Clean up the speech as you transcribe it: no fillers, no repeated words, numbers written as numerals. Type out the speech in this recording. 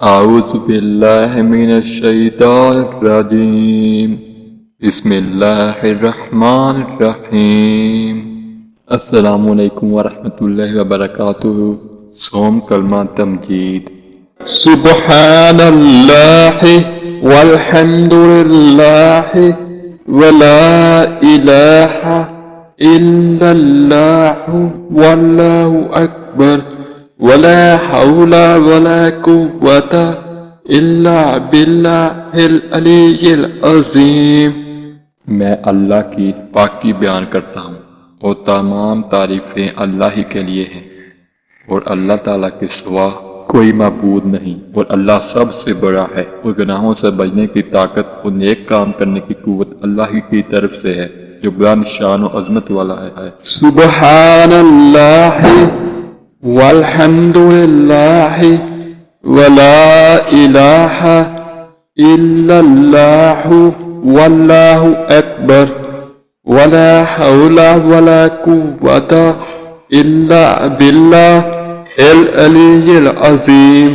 اعوذ باللہ من الشیطان الرجیم بسم اللہ الرحمن الرحیم۔ السلام علیکم ورحمۃ اللہ وبرکاتہ۔ سوم کلمہ تمجید۔ سبحان اللہ والحمد للہ ولا الہ الا اللہ واللہ اکبر ولا حول ولا قوة الا باللہ العلی العظیم۔ میں اللہ کی پاکی بیان کرتا ہوں اور تمام تعریفیں اللہ ہی کے لیے ہیں، اور اللہ تعالیٰ کے سوا کوئی معبود نہیں، اور اللہ سب سے بڑا ہے، اور گناہوں سے بچنے کی طاقت اور نیک کام کرنے کی قوت اللہ ہی کی طرف سے ہے جو بلند شان و عظمت والا ہے۔ سبحان اللہ والحمد للہ ولا الہ الا اللہ واللہ اکبر ولا حول ولا قوة الا باللہ العلی العظیم۔